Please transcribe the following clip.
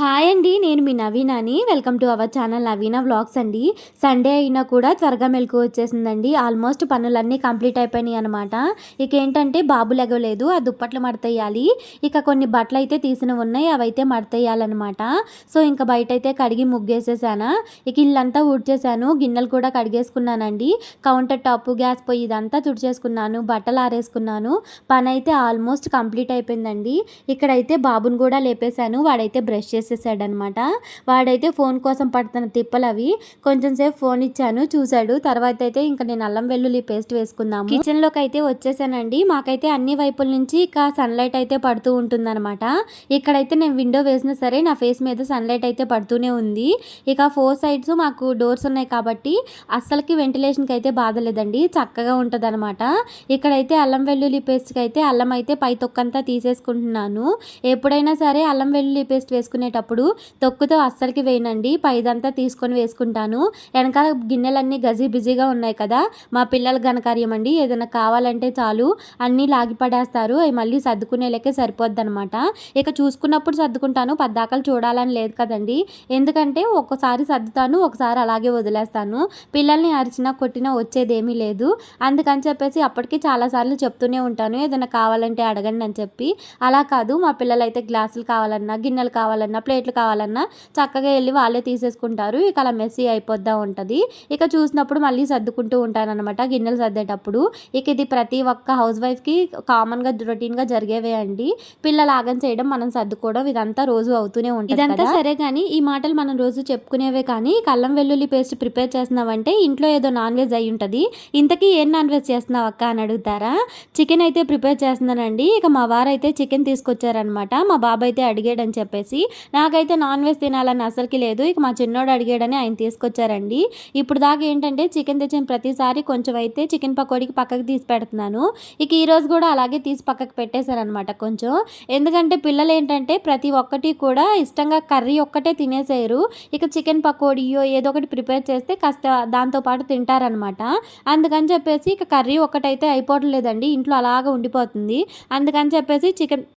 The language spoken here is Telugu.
హాయ్ అండి. నేను మీ నవీనాని. Welcome to our channel Naveena vlogs అండి. సండే అయినా కూడా త్వరగా మెలుకువ వచ్చేసిందండి. ఆల్మోస్ట్ పనులన్నీ కంప్లీట్ అయిపోయినాయి అనమాట. ఇక ఏంటంటే బాబు లెగవలేదు. ఆ దుప్పట్లు మడతేయాలి. ఇక కొన్ని బట్టలు అయితే తీసినవి ఉన్నాయి. అవైతే మడతేయాలన్నమాట. సో ఇంకా బయట అయితే కడిగి ముగ్గేసేసానా. ఇక ఇల్లంతా ఊడ్చేసాను. గిన్నెలు కూడా కడిగేసుకున్నానండి. కౌంటర్ టాప్, గ్యాస్ పొయ్యి ఇదంతా తుడిచేసుకున్నాను. బట్టలు ఆరేసుకున్నాను. పని అయితే ఆల్మోస్ట్ కంప్లీట్ అయిపోయిందండి. ఇక్కడైతే బాబుని కూడా లేపేశాను. వాడైతే బ్రష్ చేసేసాడనమాట. వాడైతే ఫోన్ కోసం పడుతున్న తిప్పలవి. కొంచెం సేపు ఫోన్ ఇచ్చాను, చూశాడు. తర్వాత అయితే ఇంకా నేను అల్లం వెల్లుల్లి పేస్ట్ వేసుకుందాము. కిచెన్లోకి అయితే వచ్చేసానండి. మాకైతే అన్ని వైపుల నుంచి ఇక సన్లైట్ అయితే పడుతూ ఉంటుందన్నమాట. ఇక్కడైతే నేను విండో వేసినా సరే నా ఫేస్ మీద సన్లైట్ అయితే పడుతూనే ఉంది. ఇక 4 సైడ్స్ మాకు డోర్స్ ఉన్నాయి కాబట్టి అస్సలకి వెంటిలేషన్కి అయితే బాధ లేదండి, చక్కగా ఉంటుంది అనమాట. ఇక్కడైతే అల్లం వెల్లుల్లి పేస్ట్కి అయితే అల్లం అయితే పై తొక్కంతా తీసేసుకుంటున్నాను. ఎప్పుడైనా సరే అల్లం వెల్లుల్లి పేస్ట్ వేసుకునేటప్పుడు తొక్కుతో అస్సలకి వేయనండి, పైదంతా తీసుకొని వేసుకుంటాను. వెనకాల గిన్నెలన్నీ గజీ బిజీగా ఉన్నాయి కదా, మా పిల్లల ఘనకార్యం అండి. ఏదైనా కావాలంటే చాలు అన్నీ లాగి పడేస్తారు. అవి మళ్ళీ సర్దుకునే లెక్కే సరిపోద్ది అనమాట. ఇక చూసుకున్నప్పుడు సర్దుకుంటాను, పద్దాకలు చూడాలని లేదు కదండి. ఎందుకంటే ఒక్కసారి సర్దుతాను, ఒకసారి అలాగే వదిలేస్తాను. పిల్లల్ని అరిచినా కొట్టినా వచ్చేదేమీ లేదు. అందుకని చెప్పేసి అప్పటికి చాలాసార్లు చెప్తూనే ఉంటాను, ఏదైనా కావాలంటే అడగండి అని చెప్పి. అలా కాదు, మా పిల్లలైతే గ్లాసులు కావాలన్నా, గిన్నెలు కావాలన్నా, ప్లేట్లు కావాలన్నా చక్కగా వెళ్ళి వాళ్ళే తీసేసుకుంటారు. ఇక అలా మెస్సీ అయిపోద్దా ఉంటుంది. ఇక చూసినప్పుడు మళ్ళీ సర్దుకుంటూ ఉంటానన్నమాట గిన్నెలు సర్దేటప్పుడు. ఇక ఇది ప్రతి ఒక్క హౌస్ వైఫ్కి కామన్గా రొటీన్గా జరిగేవే అండి. పిల్లలు ఆగం చేయడం, మనం సర్దుకోవడం, ఇదంతా రోజు అవుతూనే ఉంటుంది. ఇదంతా సరే కానీ ఈ మాటలు మనం రోజు చెప్పుకునేవే. కానీ అల్లం వెల్లుల్లి పేస్ట్ ప్రిపేర్ చేస్తున్నావంటే ఇంట్లో ఏదో నాన్ వెజ్ అయి ఉంటుంది. ఇంతకీ ఏం నాన్ వెజ్ చేస్తున్నావు అక్క అని అడుగుతారా? చికెన్ అయితే ప్రిపేర్ చేస్తున్నానండి. ఇక మా వారైతే చికెన్ తీసుకొచ్చారనమాట. మా బాబు అయితే అడిగాడని చెప్పేసి. నాకైతే నాన్ వెజ్ తినాలని అసలుకి లేదు. ఇక మా చిన్నోడు అడిగాడని ఆయన తీసుకొచ్చారండి. ఇప్పుడు దాకా ఏంటంటే చికెన్ తెచ్చిన ప్రతిసారి కొంచెం అయితే చికెన్ పకోడీకి పక్కకు తీసి పెడుతున్నాను. ఇక ఈరోజు కూడా అలాగే తీసి పక్కకు పెట్టేశారనమాట కొంచెం. ఎందుకంటే పిల్లలు ఏంటంటే ప్రతి ఒక్కటి కూడా ఇష్టంగా కర్రీ ఒక్కటే తినేసేయరు. ఇక చికెన్ పకోడీయో ఏదో ఒకటి ప్రిపేర్ చేస్తే కాస్త దాంతోపాటు తింటారనమాట. అందుకని చెప్పేసి ఇక కర్రీ ఒక్కటైతే అయిపోవట్లేదండి, ఇంట్లో అలాగా ఉండిపోతుంది. అందుకని చెప్పేసి చికెన్